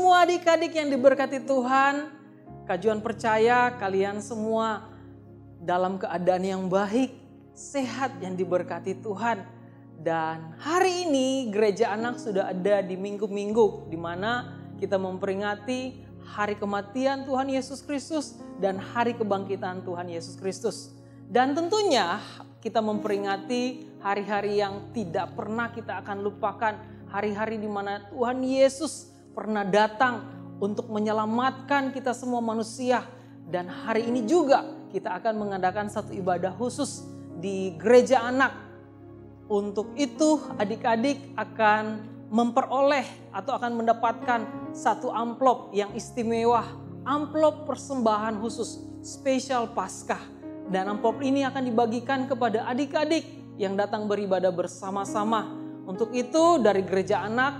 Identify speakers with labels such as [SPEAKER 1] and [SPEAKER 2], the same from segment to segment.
[SPEAKER 1] semua adik-adik yang diberkati Tuhan. Kajuan percaya kalian semua dalam keadaan yang baik, sehat yang diberkati Tuhan. Dan hari ini gereja anak sudah ada di minggu-minggu di mana kita memperingati hari kematian Tuhan Yesus Kristus dan hari kebangkitan Tuhan Yesus Kristus. Dan tentunya kita memperingati hari-hari yang tidak pernah kita akan lupakan. Hari-hari di mana Tuhan Yesus pernah datang untuk menyelamatkan kita semua manusia. Dan hari ini juga kita akan mengadakan satu ibadah khusus di gereja anak. Untuk itu adik-adik akan memperoleh atau akan mendapatkan satu amplop yang istimewa. Amplop persembahan khusus spesial Paskah. Dan amplop ini akan dibagikan kepada adik-adik yang datang beribadah bersama-sama. Untuk itu dari gereja anak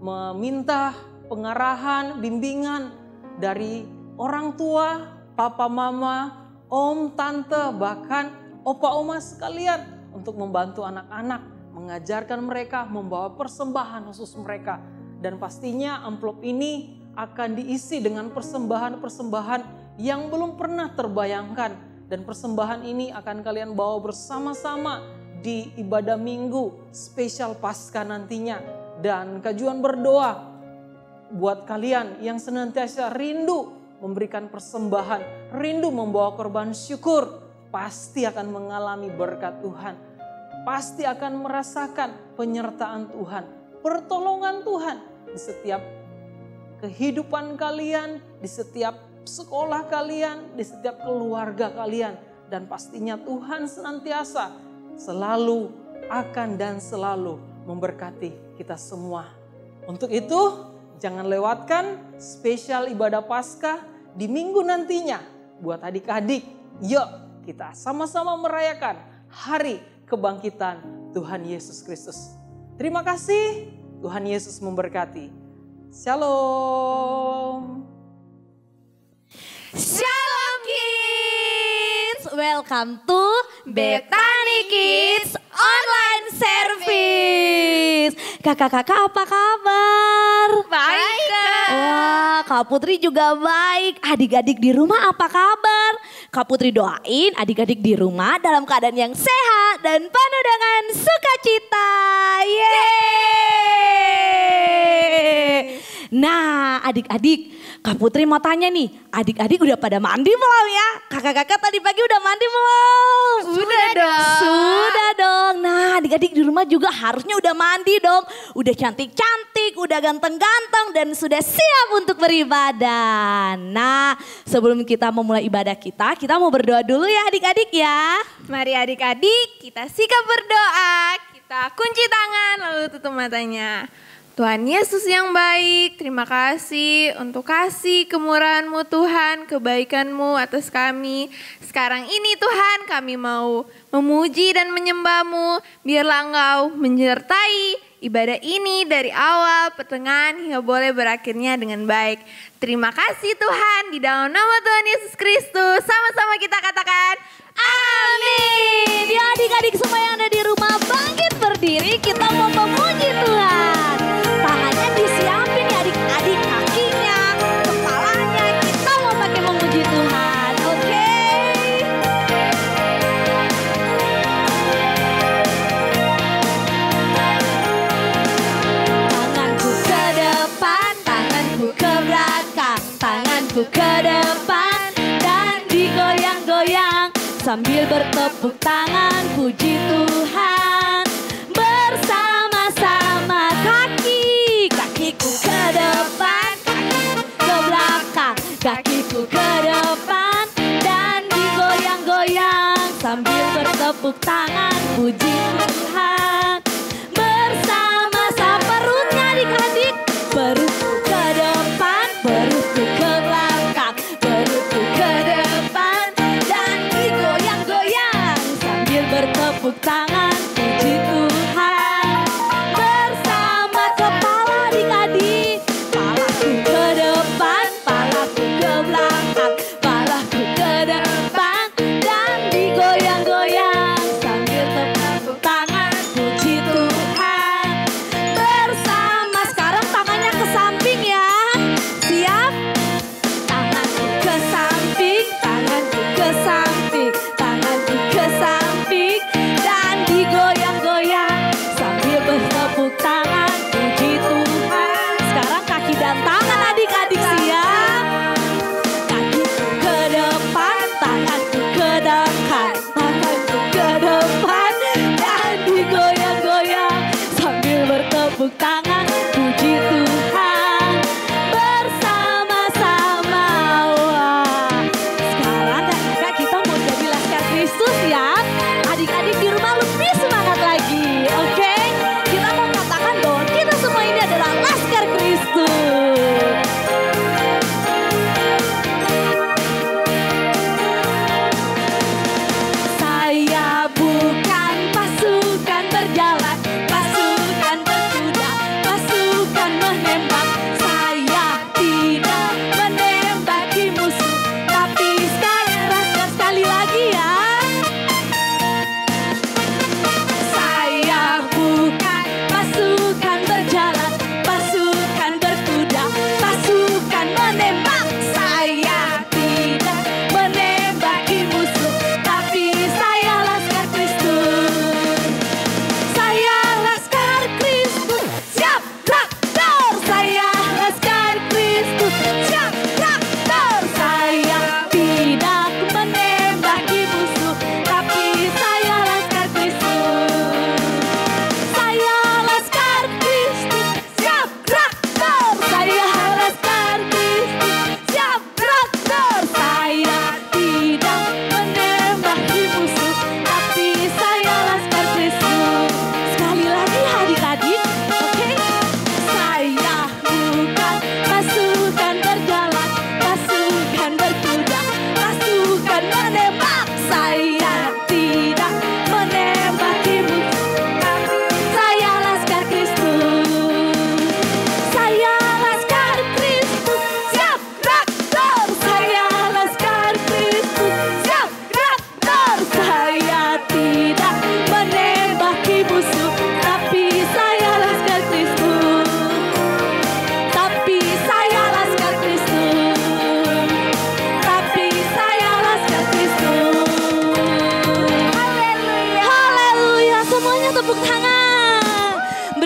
[SPEAKER 1] meminta pengarahan, bimbingan dari orang tua, papa mama, om, tante, bahkan opa oma sekalian untuk membantu anak-anak, mengajarkan mereka, membawa persembahan khusus mereka. Dan pastinya amplop ini akan diisi dengan persembahan-persembahan yang belum pernah terbayangkan. Dan persembahan ini akan kalian bawa bersama-sama di ibadah minggu spesial Paskah nantinya. Dan kajuan berdoa buat kalian yang senantiasa rindu memberikan persembahan, rindu membawa korban syukur, pasti akan mengalami berkat Tuhan. Pasti akan merasakan penyertaan Tuhan, pertolongan Tuhan di setiap kehidupan kalian, di setiap sekolah kalian, di setiap keluarga kalian. Dan pastinya Tuhan senantiasa selalu akan dan selalu memberkati kita semua. Untuk itu jangan lewatkan spesial ibadah Paskah di minggu nantinya. Buat adik-adik, yuk kita sama-sama merayakan hari kebangkitan Tuhan Yesus Kristus. Terima kasih, Tuhan Yesus memberkati. Shalom.
[SPEAKER 2] Shalom Kids, welcome to Bethany Kids Online Service. Kakak-kakak apa kabar?
[SPEAKER 3] Baik, Kak.
[SPEAKER 2] Wah, Kak Putri juga baik. Adik-adik di rumah apa kabar? Kak Putri doain adik-adik di rumah dalam keadaan yang sehat dan penuh dengan sukacita. Yeay! Nah, adik-adik, Kak Putri mau tanya nih, adik-adik udah pada mandi belum ya? Kakak-kakak tadi pagi udah mandi belum?
[SPEAKER 3] Sudah dong.
[SPEAKER 2] Sudah dong. Nah, adik-adik di rumah juga harusnya udah mandi dong. Udah cantik-cantik, udah ganteng-ganteng dan sudah siap untuk beribadah. Nah, sebelum kita memulai ibadah kita mau berdoa dulu ya adik-adik ya.
[SPEAKER 3] Mari adik-adik kita sikap berdoa. Kita kunci tangan lalu tutup matanya. Tuhan Yesus yang baik, terima kasih untuk kasih kemurahan-Mu Tuhan, kebaikan-Mu atas kami. Sekarang ini Tuhan kami mau memuji dan menyembah-Mu, biarlah Engkau menyertai ibadah ini dari awal, pertengahan hingga boleh berakhirnya dengan baik. Terima kasih Tuhan, di dalam nama Tuhan Yesus Kristus, sama-sama kita katakan amin.
[SPEAKER 2] Ya adik-adik semua yang ada di rumah bangkit berdiri, kita mau memuji Tuhan. Tangannya disiapin ya adik-adik, kakinya, kepalanya, kita mau pakai memuji Tuhan, oke? Tanganku ke depan, tanganku ke belakang, tanganku ke depan dan digoyang-goyang sambil bertepuk tangan puji Tuhan. Bersama-sama kakiku ke depan, ke belakang, kakiku ke depan dan digoyang-goyang sambil bertepuk tangan puji Tuhan. Bersama-sama perutnya adik-adik, perutku ke depan, perutku ke belakang, perutku ke depan dan digoyang-goyang sambil bertepuk tangan puji Tuhan. Bersama kepala adik-adik, palaku ke depan, palaku ke belakang, palaku ke depan dan digoyang-goyang sambil bertepuk tangan puji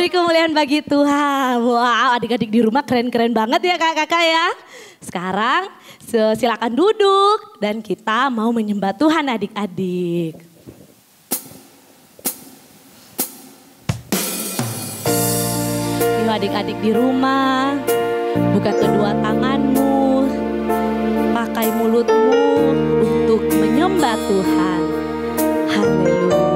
[SPEAKER 2] Beri kemuliaan bagi Tuhan. Wow, adik-adik di rumah keren-keren banget ya kakak-kakak ya. Sekarang silakan duduk dan kita mau menyembah Tuhan adik-adik. Yuk adik-adik di rumah, buka kedua tanganmu, pakai mulutmu untuk menyembah Tuhan. Haleluya.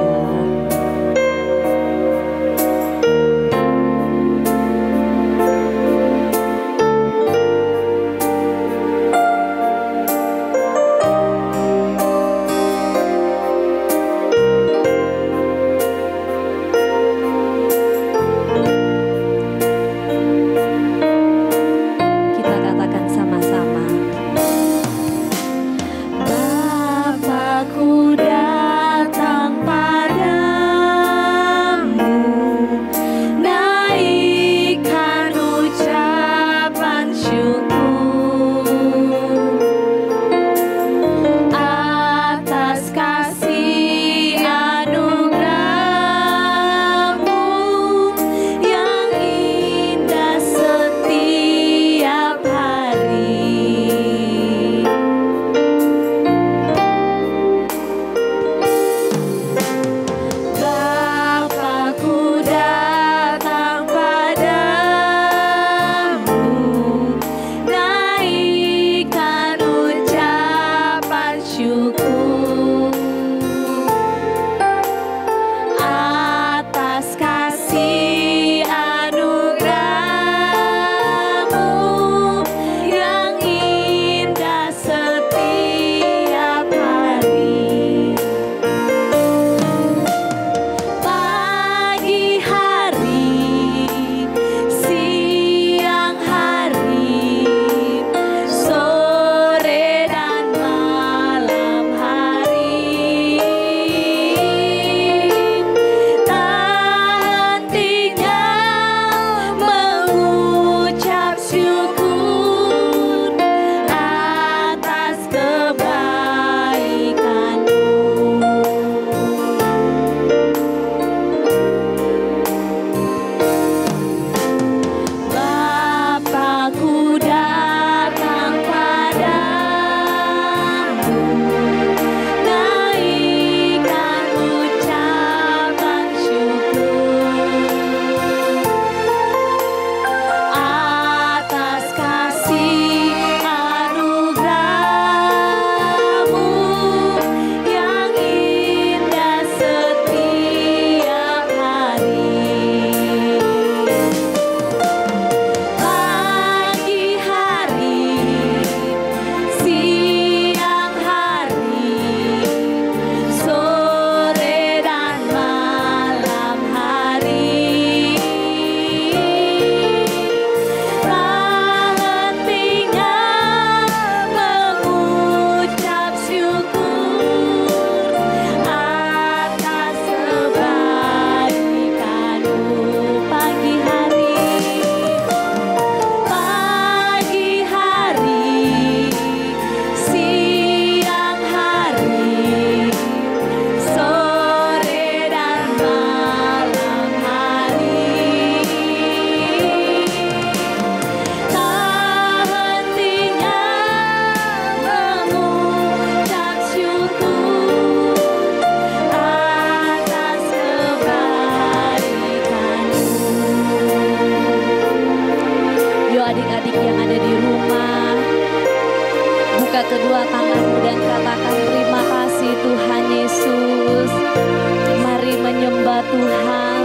[SPEAKER 4] kedua tanganmu dan katakan terima kasih Tuhan Yesus. Mari menyembah Tuhan.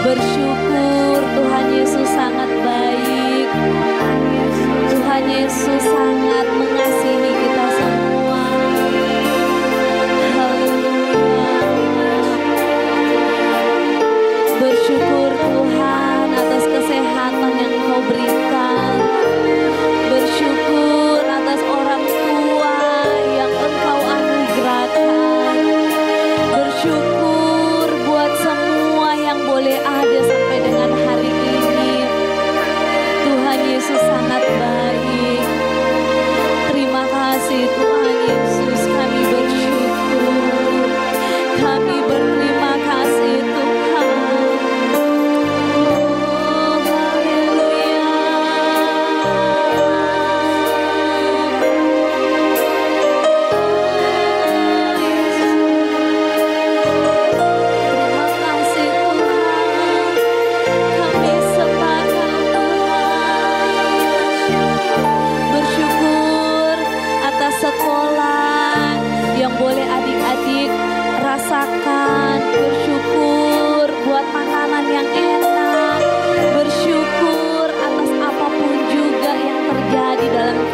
[SPEAKER 4] Bersyukur Tuhan Yesus sangat baik. Tuhan Yesus sangat mengasihi kita semua. Haleluya. Bersyukur Tuhan atas kesehatan yang Kau berikan. Bersyukur atas orang tua yang Engkau anugerahkan. Bersyukur buat semua yang boleh ada sampai dengan hari ini. Tuhan Yesus sangat baik.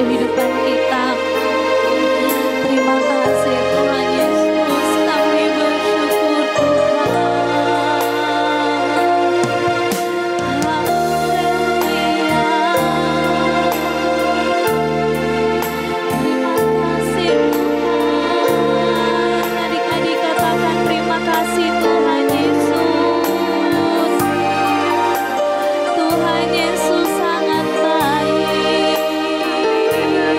[SPEAKER 4] kehidupan kita. Terima kasih Tuhan Yesus, kami bersyukur Tuhan. Haleluya. Terima kasih Tuhan. Adik-adik katakan terima kasih Tuhan Yesus. Tuhan Yesus sangat baik. Terima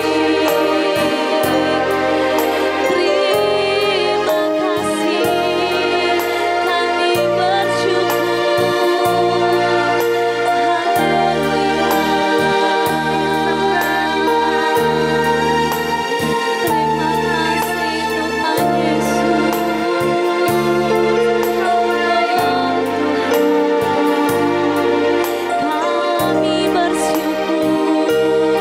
[SPEAKER 4] kasih, kami bersyukur. Terima kasih Tuhan Yesus. Kami bersyukur,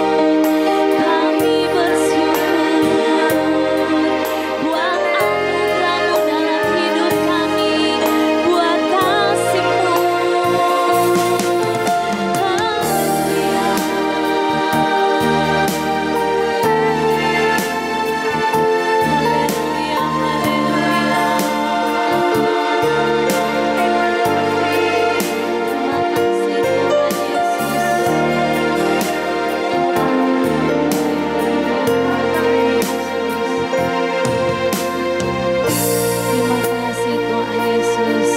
[SPEAKER 4] kami bersyukur buat anugerah-Mu dalam hidup kami, buat kasih-Mu. Haleluya. Haleluya, haleluya. Terima kasih Tuhan Yesus. Terima kasih Tuhan Yesus.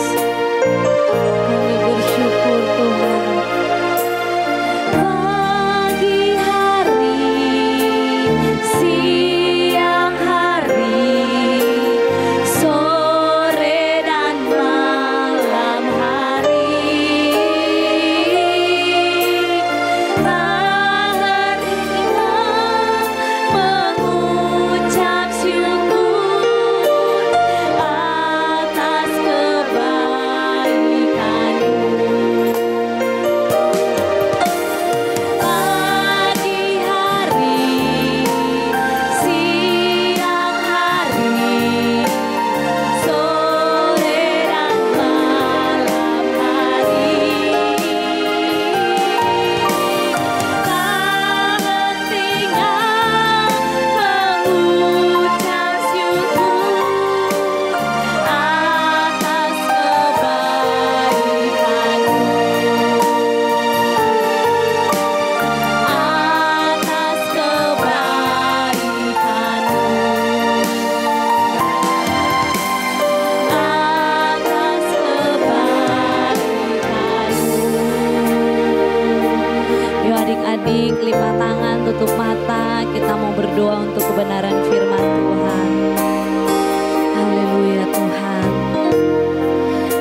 [SPEAKER 4] Kami bersyukur Tuhan. Pagi hari, siang hari, sore dan malam hari, mengucap syukur atas kebaikan-Mu. Pagi hari, siang hari, sore dan malam hari, tak hentinya mengucap syukur atas kebaikan-Mu. Atas kebaikan-Mu, atas kebaikan-Mu. Yuk adik-adik, lipat tangan, tutup mata, kita mau berdoa untuk kebenaran firman Tuhan. Haleluya Tuhan.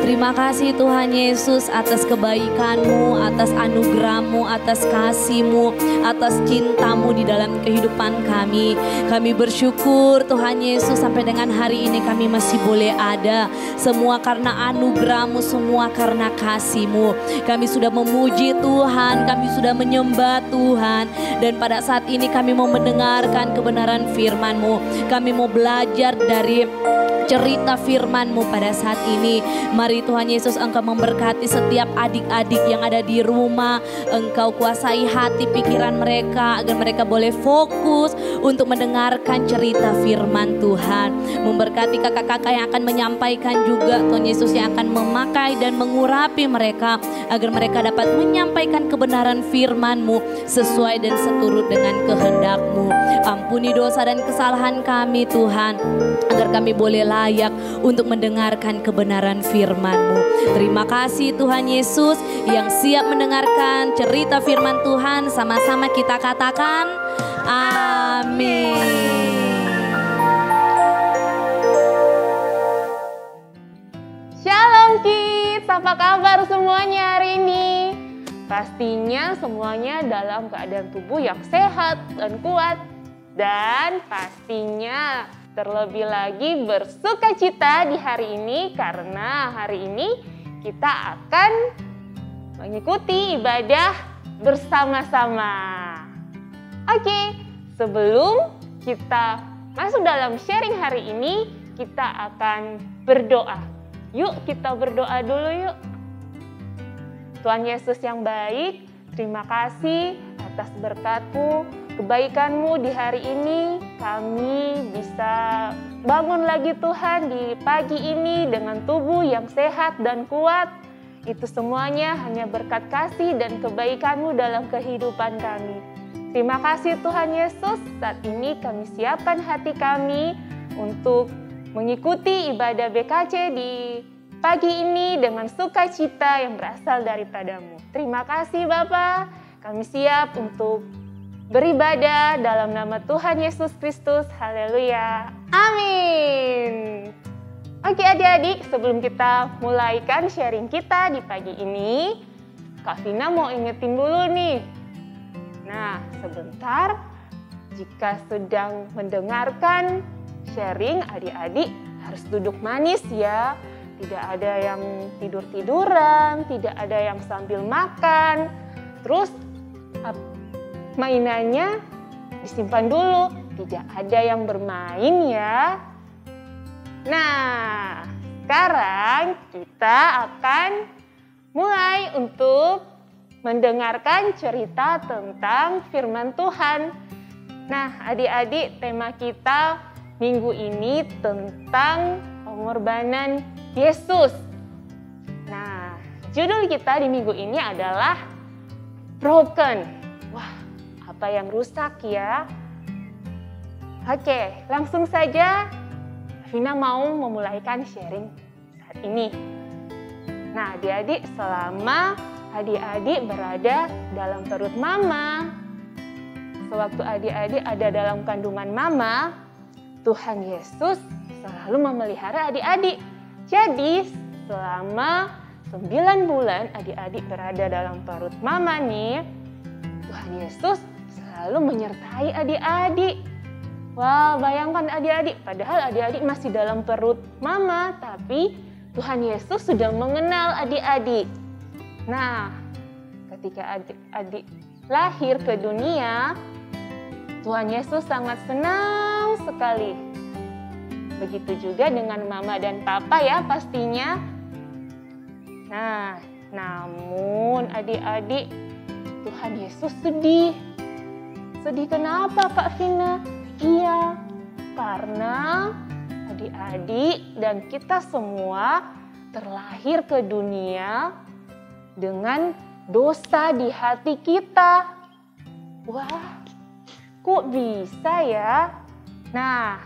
[SPEAKER 4] Terima kasih Tuhan Yesus atas kebaikan-Mu, atas anugerah-Mu, atas kasih-Mu, atas cinta-Mu di dalam kehidupan kami. Kami bersyukur Tuhan Yesus sampai dengan hari ini kami masih boleh ada. Semua karena anugerah-Mu, semua karena kasih-Mu. Kami sudah memuji Tuhan, kami sudah menyembah Tuhan. Dan pada saat ini kami mau mendengarkan kebenaran firman-Mu. Kami mau belajar dari cerita firman-Mu pada saat ini. Mari Tuhan Yesus, Engkau memberkati setiap adik-adik yang ada di rumah. Engkau kuasai hati pikiran mereka agar mereka boleh fokus untuk mendengarkan cerita firman Tuhan. Memberkati kakak-kakak yang akan menyampaikan juga Tuhan Yesus, yang akan memakai dan mengurapi mereka agar mereka dapat menyampaikan kebenaran firman-Mu sesuai dan seturut dengan kehendak-Mu. Ampuni dosa dan kesalahan kami Tuhan, agar kami boleh layak untuk mendengarkan kebenaran firman-Mu. Terima kasih Tuhan Yesus yang siap mendengarkan cerita firman Tuhan. Sama-sama kita katakan amin.
[SPEAKER 3] Shalom kids, apa kabar semuanya hari ini? Pastinya semuanya dalam keadaan tubuh yang sehat dan kuat. Dan pastinya terlebih lagi bersuka cita di hari ini karena hari ini kita akan mengikuti ibadah bersama-sama. Oke, sebelum kita masuk dalam sharing hari ini, kita akan berdoa. Yuk kita berdoa dulu yuk. Tuhan Yesus yang baik, terima kasih atas berkat-Mu.
[SPEAKER 5] kebaikan-Mu di hari ini, kami bisa bangun lagi Tuhan di pagi ini dengan tubuh yang sehat dan kuat. Itu semuanya hanya berkat kasih dan kebaikan-Mu dalam kehidupan kami. Terima kasih Tuhan Yesus, saat ini kami siapkan hati kami untuk mengikuti ibadah BKC di pagi ini dengan sukacita yang berasal daripada-Mu. Terima kasih Bapa, kami siap untuk beribadah dalam nama Tuhan Yesus Kristus. Haleluya. Amin. Oke adik-adik, sebelum kita mulaikan sharing kita di pagi ini, Kak Vina mau ingetin dulu nih. Nah, sebentar, jika sedang mendengarkan sharing, adik-adik harus duduk manis ya. Tidak ada yang tidur-tiduran, tidak ada yang sambil makan. Terus mainannya disimpan dulu, tidak ada yang bermain ya. Nah, sekarang kita akan mulai untuk mendengarkan cerita tentang firman Tuhan. Nah, adik-adik, tema kita minggu ini tentang pengorbanan Yesus. Nah, judul kita di minggu ini adalah Broken. Wah, apa yang rusak ya? Oke, langsung saja Vina mau memulaikan sharing saat ini. Nah, adik-adik, selama adik-adik berada dalam perut mama, sewaktu adik-adik ada dalam kandungan mama, Tuhan Yesus selalu memelihara adik-adik. Jadi selama 9 bulan adik-adik berada dalam perut mama nih, Tuhan Yesus selalu menyertai adik-adik. Wah, bayangkan adik-adik, padahal adik-adik masih dalam perut mama, tapi Tuhan Yesus sudah mengenal adik-adik. Nah, ketika adik-adik lahir ke dunia, Tuhan Yesus sangat senang sekali. Begitu juga dengan mama dan papa ya pastinya. Nah, namun adik-adik, Tuhan Yesus sedih. Sedih kenapa Kak Vina? Iya, karena adik-adik dan kita semua terlahir ke dunia dengan dosa di hati kita. Wah, kok bisa ya? Nah,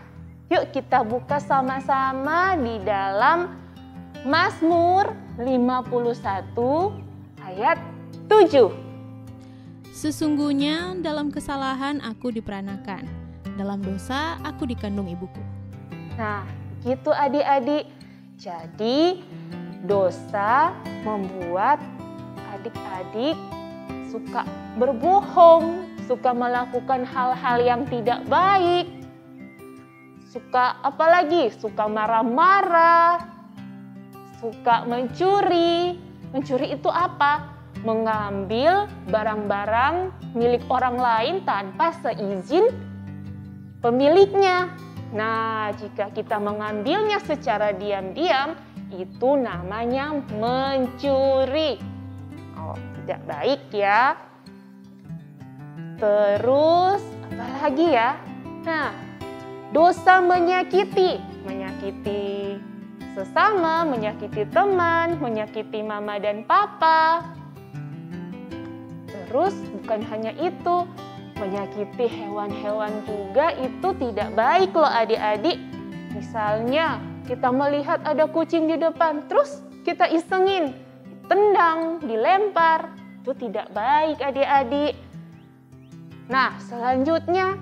[SPEAKER 5] yuk kita buka sama-sama di dalam Mazmur 51 ayat 7.
[SPEAKER 6] Sesungguhnya dalam kesalahan aku diperanakan, dalam dosa aku dikandung ibuku.
[SPEAKER 5] Nah, gitu adik-adik. Jadi, dosa membuat adik-adik suka berbohong, suka melakukan hal-hal yang tidak baik. Suka apalagi? Suka marah-marah, suka mencuri. Mencuri itu apa? Mengambil barang-barang milik orang lain tanpa seizin pemiliknya. Nah, jika kita mengambilnya secara diam-diam, itu namanya mencuri. Oh, tidak baik ya. Terus, apa lagi ya? Nah, dosa menyakiti sesama, menyakiti teman, menyakiti mama dan papa. Terus, bukan hanya itu, menyakiti hewan-hewan juga itu tidak baik loh adik-adik. Misalnya kita melihat ada kucing di depan, terus kita isengin, tendang, dilempar, itu tidak baik adik-adik. Nah, selanjutnya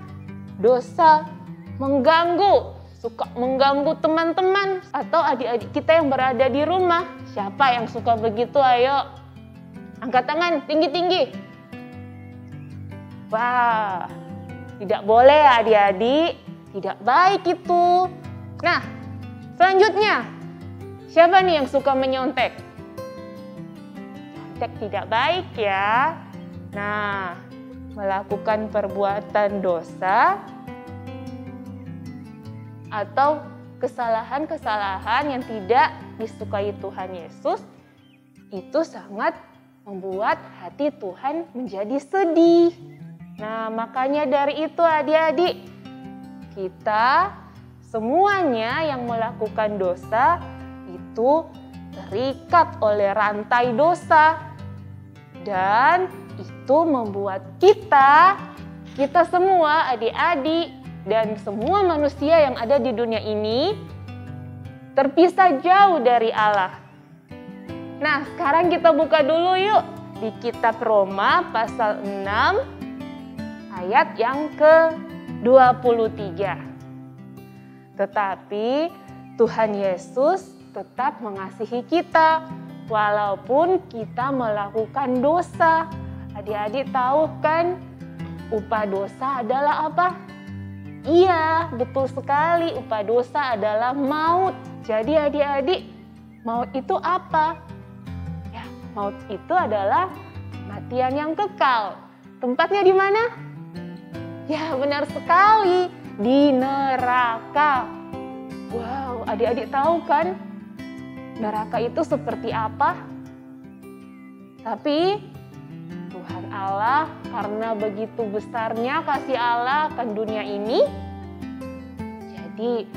[SPEAKER 5] dosa mengganggu, suka mengganggu teman-teman atau adik-adik kita yang berada di rumah. Siapa yang suka begitu? Ayo, angkat tangan tinggi-tinggi. Wah, tidak boleh ya adik-adik, tidak baik itu. Nah, selanjutnya, siapa nih yang suka menyontek? Nyontek tidak baik ya. Nah, melakukan perbuatan dosa atau kesalahan-kesalahan yang tidak disukai Tuhan Yesus, itu sangat membuat hati Tuhan menjadi sedih. Nah, makanya dari itu adik-adik, kita semuanya yang melakukan dosa itu terikat oleh rantai dosa. Dan itu membuat kita semua adik-adik dan semua manusia yang ada di dunia ini terpisah jauh dari Allah. Nah, sekarang kita buka dulu yuk di kitab Roma pasal 6 ayat yang ke-23. Tetapi Tuhan Yesus tetap mengasihi kita walaupun kita melakukan dosa. Adik-adik tahu kan upah dosa adalah apa? Iya, betul sekali, upah dosa adalah maut. Jadi adik-adik, maut itu apa? Ya, maut itu adalah kematian yang kekal. Tempatnya di mana? Ya, benar sekali, di neraka. Wow, adik-adik tahu kan neraka itu seperti apa? Tapi Tuhan Allah karena begitu besarnya kasih Allah akan dunia ini, jadi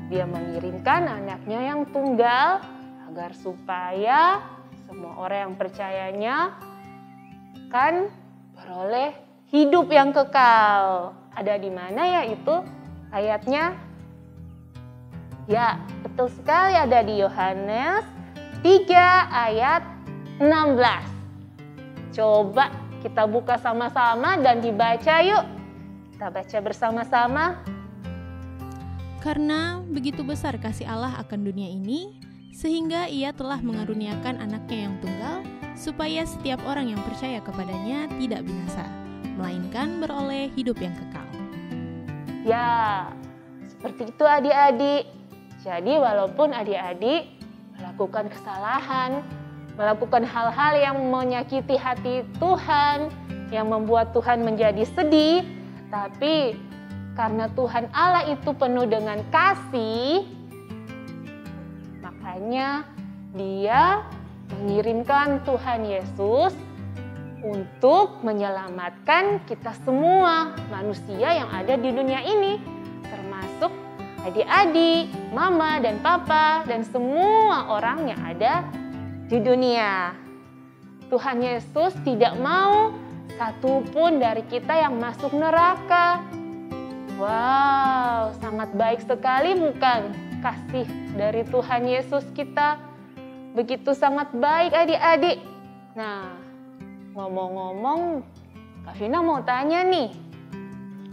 [SPEAKER 5] Dia mengirimkan anaknya yang tunggal agar supaya semua orang yang percayanya akan beroleh hidup yang kekal. Ada di mana ya itu ayatnya? Ya, betul sekali ada di Yohanes 3 ayat 16. Coba kita buka sama-sama dan dibaca yuk. Kita baca bersama-sama.
[SPEAKER 6] Karena begitu besar kasih Allah akan dunia ini, sehingga Ia telah mengaruniakan anaknya yang tunggal, supaya setiap orang yang percaya kepadanya tidak binasa, melainkan beroleh hidup yang kekal.
[SPEAKER 5] Ya, seperti itu adik-adik. Jadi walaupun adik-adik melakukan kesalahan, melakukan hal-hal yang menyakiti hati Tuhan, yang membuat Tuhan menjadi sedih, tapi karena Tuhan Allah itu penuh dengan kasih, makanya Dia mengirimkan Tuhan Yesus untuk menyelamatkan kita semua manusia yang ada di dunia ini, termasuk adik-adik, mama dan papa, dan semua orang yang ada di dunia. Tuhan Yesus tidak mau satupun dari kita yang masuk neraka. Wow, sangat baik sekali bukan kasih dari Tuhan Yesus kita? Begitu sangat baik adik-adik. Nah, ngomong-ngomong, Kak Vina mau tanya nih,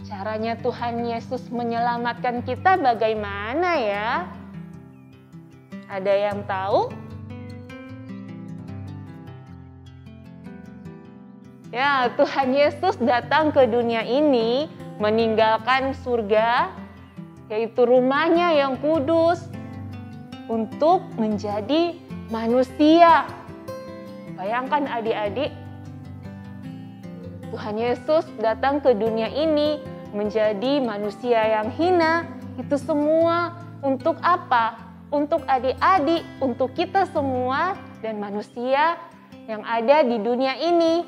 [SPEAKER 5] caranya Tuhan Yesus menyelamatkan kita bagaimana ya? Ada yang tahu? Ya, Tuhan Yesus datang ke dunia ini meninggalkan surga, yaitu rumahnya yang kudus, untuk menjadi manusia. Bayangkan adik-adik, Tuhan Yesus datang ke dunia ini menjadi manusia yang hina. Itu semua untuk apa? Untuk adik-adik, untuk kita semua dan manusia yang ada di dunia ini.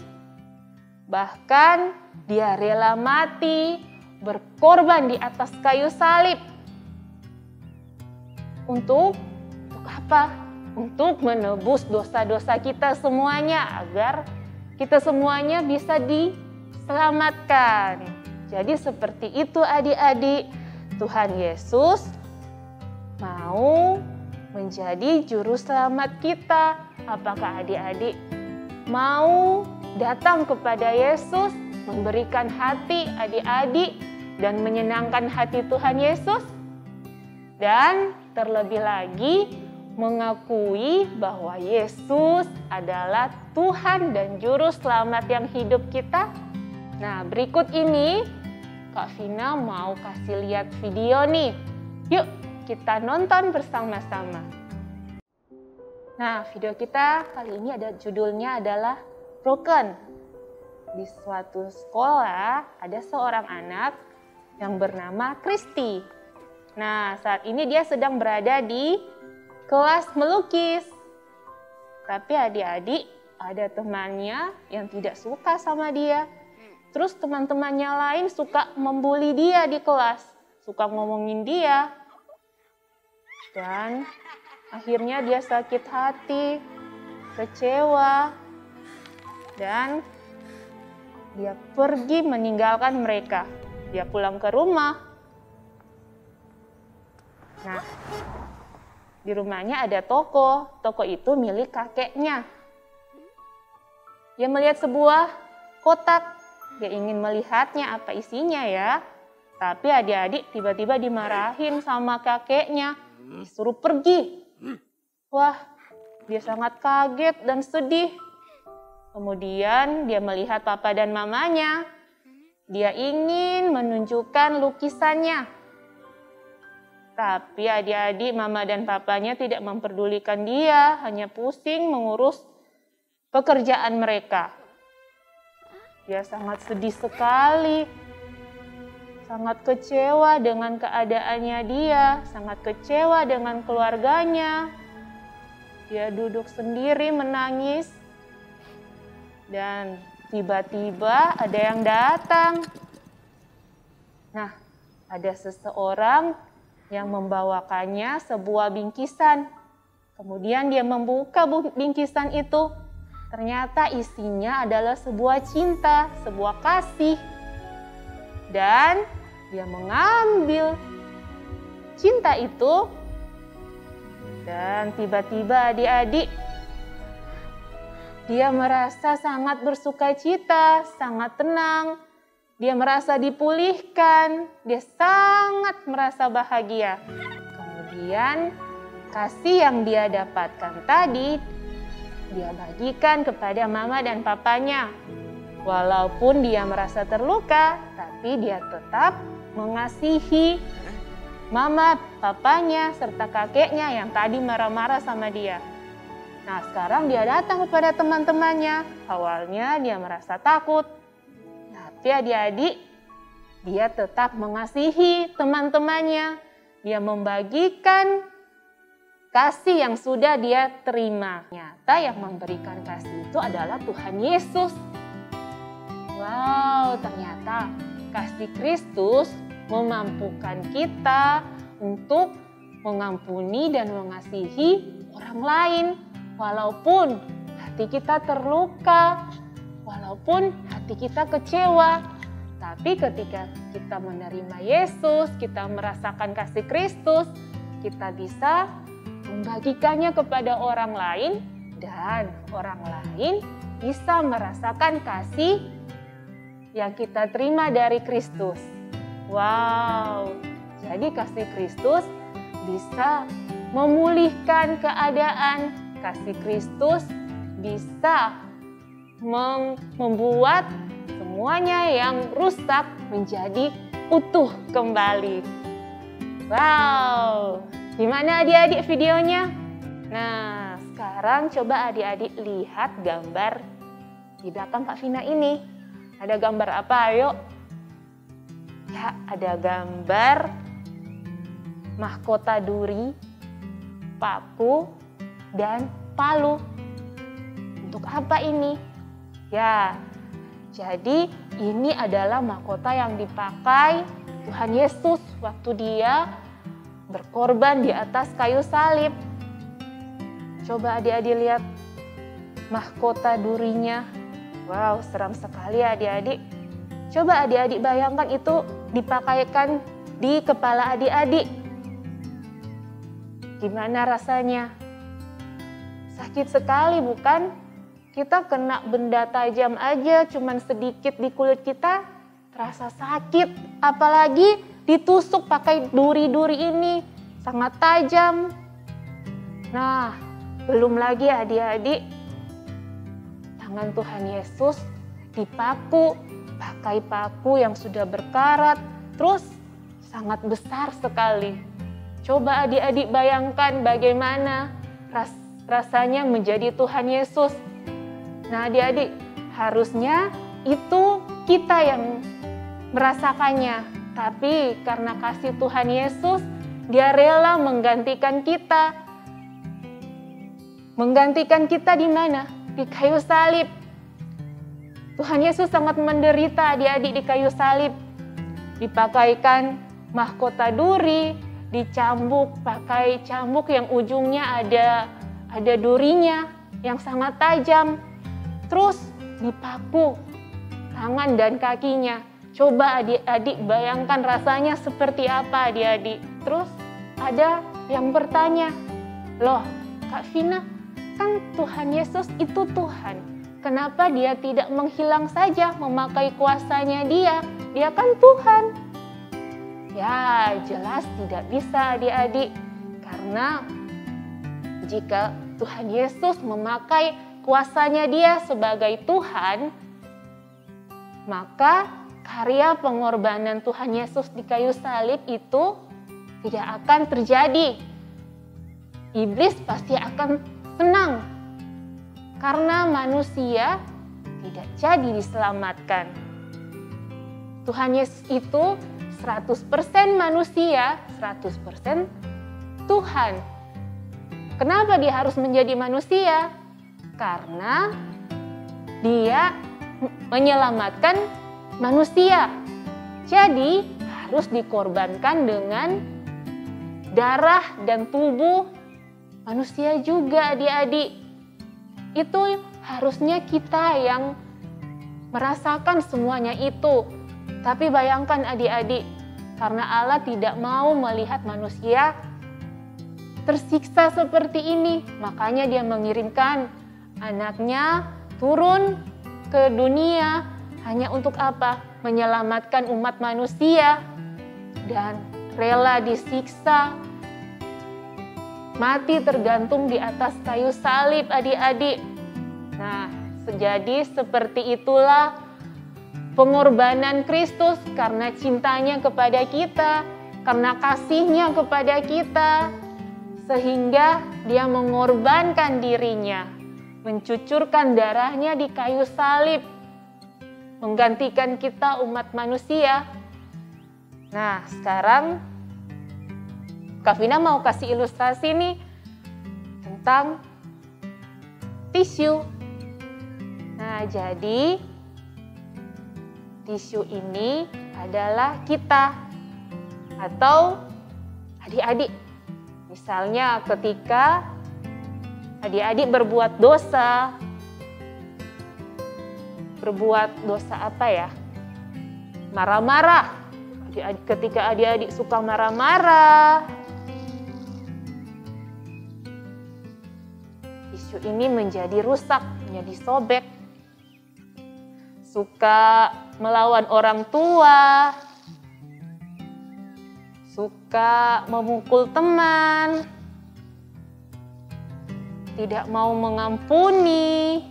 [SPEAKER 5] Bahkan Dia rela mati, berkorban di atas kayu salib. Untuk apa? Untuk menebus dosa-dosa kita semuanya, agar kita semuanya bisa diselamatkan. Jadi seperti itu adik-adik, Tuhan Yesus mau menjadi juru selamat kita. Apakah adik-adik mau datang kepada Yesus, memberikan hati adik-adik dan menyenangkan hati Tuhan Yesus? Dan terlebih lagi mengakui bahwa Yesus adalah Tuhan dan Juru Selamat yang hidup kita. Nah, berikut ini Kak Vina mau kasih lihat video nih. Yuk kita nonton bersama-sama. Nah, video kita kali ini judulnya adalah Broken. Di suatu sekolah ada seorang anak yang bernama Kristi. Nah, saat ini dia sedang berada di kelas melukis. Tapi adik-adik ada temannya yang tidak suka sama dia. Terus teman-temannya lain suka membuli dia di kelas, suka ngomongin dia. Dan akhirnya dia sakit hati, kecewa, dan dia pergi meninggalkan mereka. Dia pulang ke rumah. Nah, di rumahnya ada toko. Toko itu milik kakeknya. Dia melihat sebuah kotak. Dia ingin melihatnya apa isinya ya. Tapi adik-adik tiba-tiba dimarahin sama kakeknya. Disuruh pergi. Wah, dia sangat kaget dan sedih. Kemudian dia melihat papa dan mamanya. Dia ingin menunjukkan lukisannya. Tapi adik-adik, mama dan papanya tidak memperdulikan dia, hanya pusing mengurus pekerjaan mereka. Dia sangat sedih sekali, sangat kecewa dengan keadaannya dia, sangat kecewa dengan keluarganya. Dia duduk sendiri menangis, dan tiba-tiba ada yang datang. Nah, ada seseorang yang membawakannya sebuah bingkisan. Kemudian dia membuka bingkisan itu. Ternyata isinya adalah sebuah cinta, sebuah kasih. Dan dia mengambil cinta itu. Dan tiba-tiba adik-adik, dia merasa sangat bersukacita, sangat tenang. Dia merasa dipulihkan, dia sangat merasa bahagia. Kemudian kasih yang dia dapatkan tadi, dia bagikan kepada mama dan papanya. Walaupun dia merasa terluka, tapi dia tetap mengasihi mama, papanya, serta kakeknya yang tadi marah-marah sama dia. Nah, sekarang dia datang kepada teman-temannya. Awalnya dia merasa takut. Tapi adik-adik, dia tetap mengasihi teman-temannya. Dia membagikan kasih yang sudah dia terima. Ternyata yang memberikan kasih itu adalah Tuhan Yesus. Wow, ternyata kasih Kristus memampukan kita untuk mengampuni dan mengasihi orang lain. Walaupun hati kita terluka, walaupun hati kita kecewa. Tapi ketika kita menerima Yesus, kita merasakan kasih Kristus, kita bisa membagikannya kepada orang lain, dan orang lain bisa merasakan kasih yang kita terima dari Kristus. Wow, jadi kasih Kristus bisa memulihkan keadaan. Kasih Kristus bisa membuat semuanya yang rusak menjadi utuh kembali. Wow, gimana adik-adik videonya? Nah, sekarang coba adik-adik lihat gambar di belakang Kak Vina ini. Ada gambar apa? Ayo. Ya, ada gambar mahkota duri, paku, dan palu. Untuk apa ini? Ya, jadi ini adalah mahkota yang dipakai Tuhan Yesus waktu dia berkorban di atas kayu salib. Coba adik-adik lihat mahkota durinya. Wow, seram sekali adik-adik. Coba adik-adik bayangkan itu dipakaikan di kepala adik-adik. Gimana rasanya? Sakit sekali bukan? Kita kena benda tajam aja, cuman sedikit di kulit kita, terasa sakit. Apalagi ditusuk pakai duri-duri ini, sangat tajam. Nah, belum lagi adik-adik, tangan Tuhan Yesus dipaku, pakai paku yang sudah berkarat, terus sangat besar sekali. Coba adik-adik bayangkan bagaimana rasanya menjadi Tuhan Yesus. Nah adik-adik, harusnya itu kita yang merasakannya. Tapi karena kasih Tuhan Yesus, Dia rela menggantikan kita. Menggantikan kita di mana? Di kayu salib. Tuhan Yesus sangat menderita adik-adik di kayu salib. Dipakaikan mahkota duri, dicambuk pakai cambuk yang ujungnya ada durinya yang sangat tajam. Terus dipaku tangan dan kakinya. Coba adik-adik bayangkan rasanya seperti apa adik-adik. Terus ada yang bertanya, loh Kak Vina, kan Tuhan Yesus itu Tuhan. Kenapa dia tidak menghilang saja memakai kuasanya dia? Dia kan Tuhan. Ya jelas tidak bisa adik-adik. Karena jika Tuhan Yesus memakai kuasanya dia sebagai Tuhan, maka karya pengorbanan Tuhan Yesus di kayu salib itu tidak akan terjadi. Iblis pasti akan senang karena manusia tidak jadi diselamatkan. Tuhan Yesus itu 100% manusia, 100% Tuhan. Kenapa dia harus menjadi manusia? Karena dia menyelamatkan manusia. Jadi harus dikorbankan dengan darah dan tubuh manusia juga adik-adik. Itu harusnya kita yang merasakan semuanya itu. Tapi bayangkan adik-adik, karena Allah tidak mau melihat manusia tersiksa seperti ini, makanya dia mengirimkan anaknya turun ke dunia hanya untuk apa? Menyelamatkan umat manusia dan rela disiksa, mati tergantung di atas kayu salib adik-adik. Nah, jadi seperti itulah pengorbanan Kristus karena cintanya kepada kita, karena kasihnya kepada kita, sehingga dia mengorbankan dirinya, mencucurkan darahnya di kayu salib, menggantikan kita umat manusia. Nah, sekarang Kak Vina mau kasih ilustrasi nih tentang tisu. Nah, jadi tisu ini adalah kita atau adik-adik. Misalnya ketika adik-adik berbuat dosa apa ya? Marah-marah. Ketika adik-adik suka marah-marah, tisu ini menjadi rusak, menjadi sobek. Suka melawan orang tua, suka memukul teman, tidak mau mengampuni,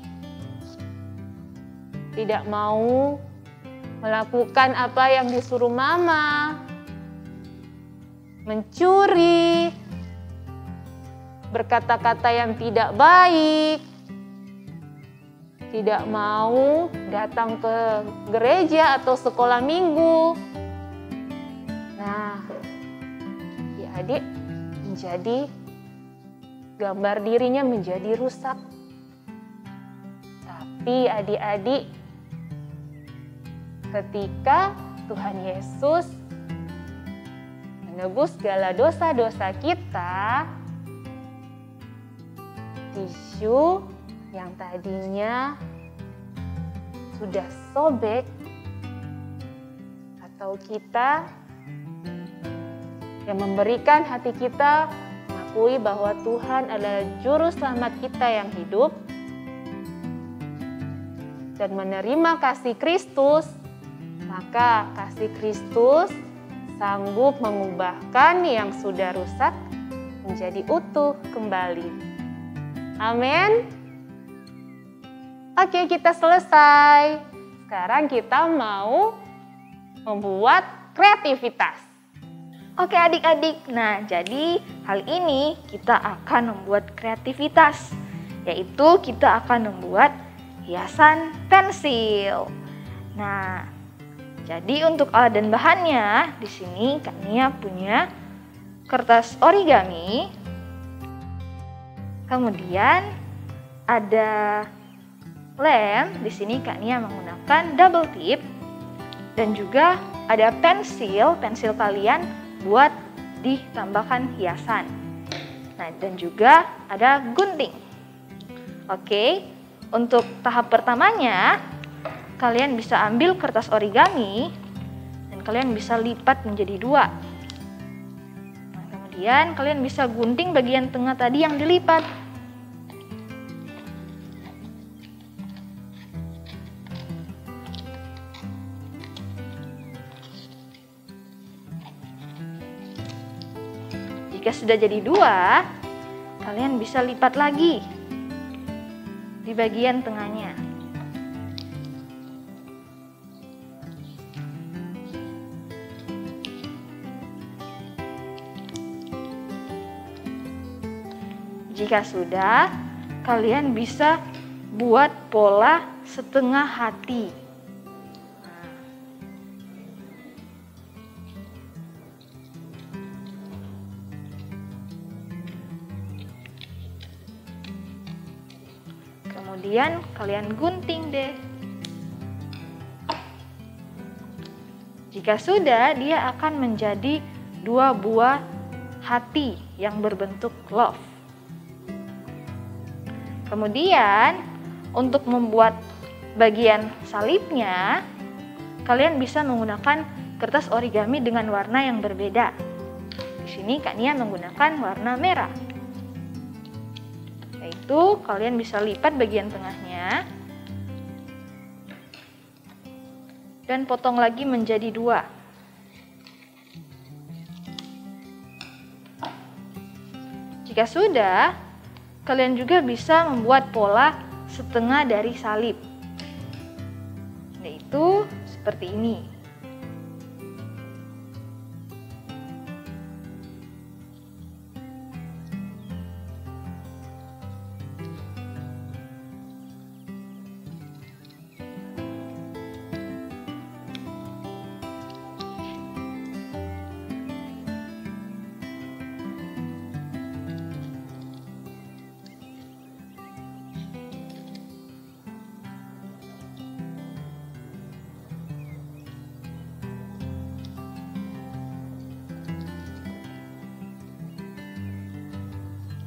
[SPEAKER 5] tidak mau melakukan apa yang disuruh mama, mencuri, berkata-kata yang tidak baik, tidak mau datang ke gereja atau sekolah minggu. Nah, adik menjadi gambar dirinya menjadi rusak. Tapi adik-adik, ketika Tuhan Yesus menebus segala dosa-dosa kita, tisu yang tadinya sudah sobek atau kita yang memberikan hati kita mengakui bahwa Tuhan adalah juru selamat kita yang hidup dan menerima kasih Kristus, maka kasih Kristus sanggup mengubahkan yang sudah rusak menjadi utuh kembali. Amin. Oke, kita selesai. Sekarang kita mau membuat kreativitas.
[SPEAKER 3] Oke adik-adik, nah jadi kali ini kita akan membuat kreativitas, yaitu kita akan membuat hiasan pensil. Nah, jadi untuk alat dan bahannya, di sini Kania punya kertas origami, kemudian ada lem, di sini Kak Nia menggunakan double tip. Dan juga ada pensil kalian buat ditambahkan hiasan. Nah, dan juga ada gunting. Oke, untuk tahap pertamanya, kalian bisa ambil kertas origami dan kalian bisa lipat menjadi 2. Nah, kemudian kalian bisa gunting bagian tengah tadi yang dilipat. Jika sudah jadi 2, kalian bisa lipat lagi di bagian tengahnya. Jika sudah, kalian bisa buat pola setengah hati. Kemudian kalian gunting deh. Jika sudah, dia akan menjadi 2 buah hati yang berbentuk love. Kemudian untuk membuat bagian salibnya, kalian bisa menggunakan kertas origami dengan warna yang berbeda. Di sini Kak Nia menggunakan warna merah. Yaitu kalian bisa lipat bagian tengahnya dan potong lagi menjadi 2. Jika sudah, kalian juga bisa membuat pola setengah dari salib, yaitu seperti ini.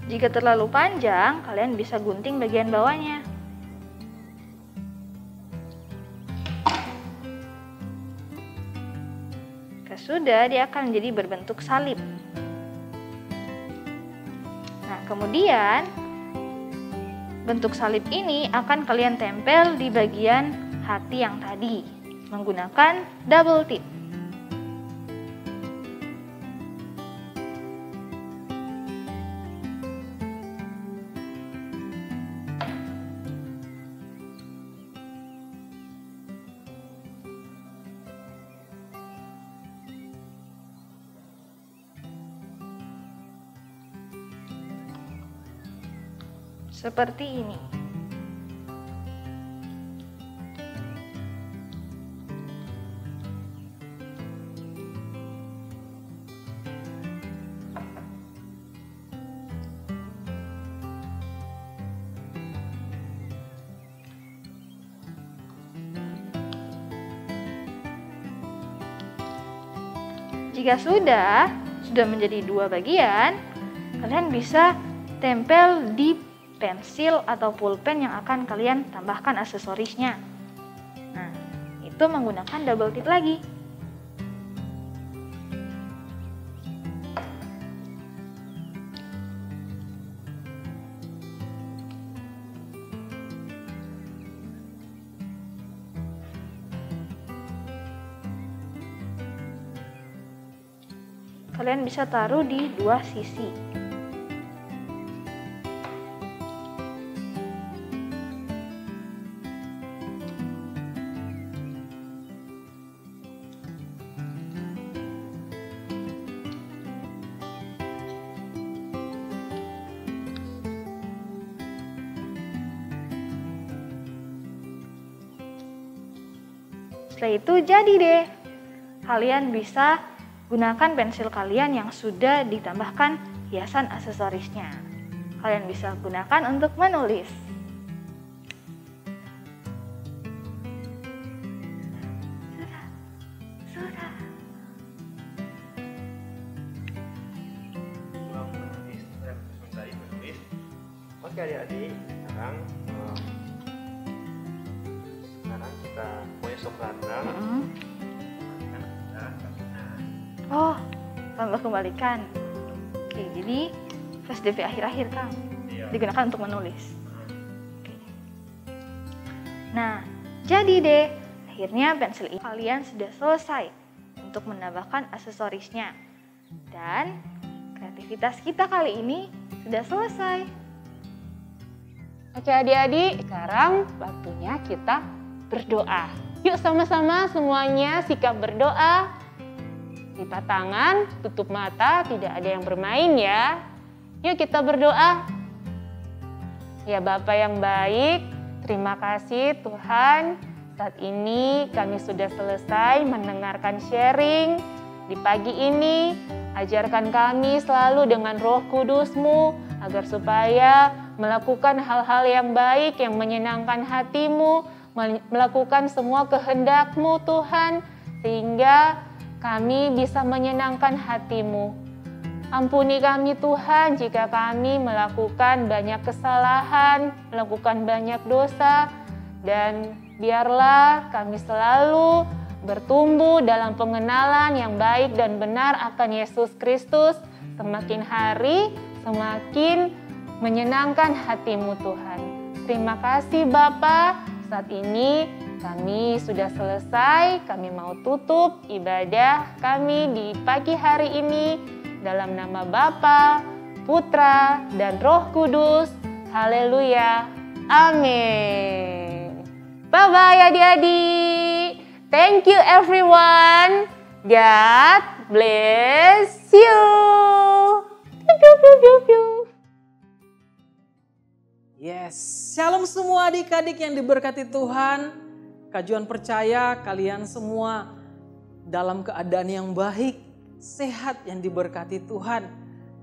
[SPEAKER 3] Jika terlalu panjang, kalian bisa gunting bagian bawahnya. Jika sudah, dia akan menjadi berbentuk salib. Nah, kemudian bentuk salib ini akan kalian tempel di bagian hati yang tadi menggunakan double tip. Seperti ini. Jika sudah menjadi 2 bagian, kalian bisa tempel di pensil atau pulpen yang akan kalian tambahkan aksesorisnya. Nah, itu menggunakan double tip lagi. Kalian bisa taruh di 2 sisi. Setelah itu jadi deh. Kalian bisa gunakan pensil kalian yang sudah ditambahkan hiasan aksesorisnya. Kalian bisa gunakan untuk menulis.
[SPEAKER 7] Oke adik-adik, sekarang kita mau esok bareng.
[SPEAKER 8] Oh, tambah kembalikan. Oke, jadi flash DP akhir-akhir Kang digunakan untuk menulis. Oke. Nah, jadi deh, akhirnya pensil ini kalian sudah selesai untuk menambahkan aksesorisnya. Dan kreativitas kita kali ini sudah selesai.
[SPEAKER 5] Oke adik-adik, sekarang waktunya kita berdoa. Yuk sama-sama semuanya sikap berdoa. Lipat tangan, tutup mata, tidak ada yang bermain ya. Yuk kita berdoa. Ya Bapa yang baik, terima kasih Tuhan. Saat ini kami sudah selesai mendengarkan sharing di pagi ini. Ajarkan kami selalu dengan Roh Kudus-Mu agar supaya melakukan hal-hal yang baik yang menyenangkan hati-Mu, melakukan semua kehendak-Mu Tuhan, sehingga kami bisa menyenangkan hati-Mu. Ampuni kami Tuhan jika kami melakukan banyak kesalahan, melakukan banyak dosa, dan biarlah kami selalu bertumbuh dalam pengenalan yang baik dan benar akan Yesus Kristus. Semakin hari, semakin menyenangkan hati-Mu Tuhan. Terima kasih Bapa. Saat ini kami sudah selesai, kami mau tutup ibadah kami di pagi hari ini. Dalam nama Bapa, Putra, dan Roh Kudus. Haleluya. Amin. Bye-bye adik-adik. Thank you everyone. God bless you.
[SPEAKER 1] Yes, shalom semua adik-adik yang diberkati Tuhan. Kajuan percaya kalian semua dalam keadaan yang baik, sehat yang diberkati Tuhan.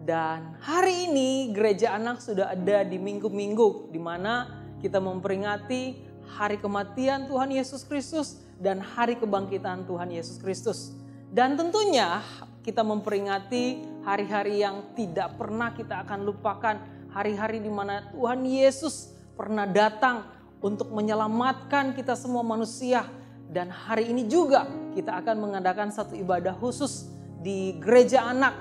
[SPEAKER 1] Dan hari ini gereja anak sudah ada di minggu-minggu di mana kita memperingati hari kematian Tuhan Yesus Kristus dan hari kebangkitan Tuhan Yesus Kristus. Dan tentunya kita memperingati hari-hari yang tidak pernah kita akan lupakan, hari-hari di mana Tuhan Yesus pernah datang untuk menyelamatkan kita semua manusia. Dan hari ini juga kita akan mengadakan satu ibadah khusus di gereja anak.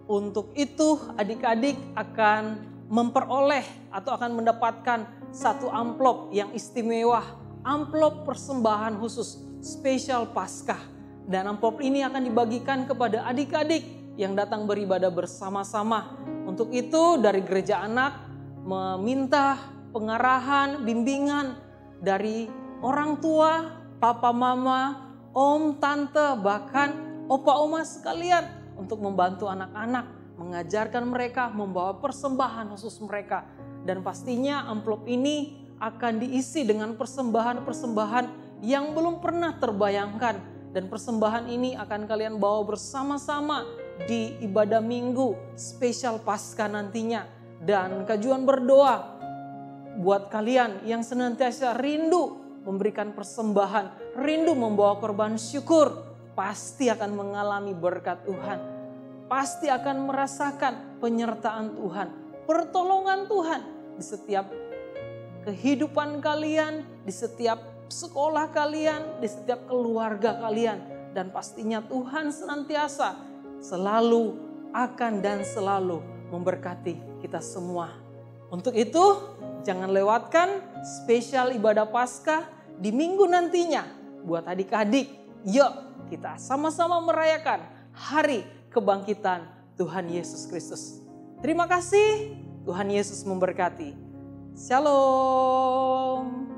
[SPEAKER 1] Untuk itu adik-adik akan memperoleh atau akan mendapatkan satu amplop yang istimewa, amplop persembahan khusus spesial Paskah. Dan amplop ini akan dibagikan kepada adik-adik yang datang beribadah bersama-sama. Untuk itu dari gereja anak meminta pengarahan, bimbingan dari orang tua, papa mama, om, tante, bahkan opa oma sekalian untuk membantu anak-anak, mengajarkan mereka, membawa persembahan khusus mereka. Dan pastinya amplop ini akan diisi dengan persembahan-persembahan yang belum pernah terbayangkan. Dan persembahan ini akan kalian bawa bersama-sama di ibadah minggu spesial Paskah nantinya. Dan kajuan berdoa buat kalian yang senantiasa rindu memberikan persembahan, rindu membawa korban syukur, pasti akan mengalami berkat Tuhan. Pasti akan merasakan penyertaan Tuhan, pertolongan Tuhan di setiap kehidupan kalian, di setiap sekolah kalian, di setiap keluarga kalian. Dan pastinya Tuhan senantiasa selalu akan dan selalu memberkati kita semua. Untuk itu jangan lewatkan spesial ibadah Paskah di minggu nantinya. Buat adik-adik, yuk kita sama-sama merayakan hari kebangkitan Tuhan Yesus Kristus. Terima kasih, Tuhan Yesus memberkati. Shalom.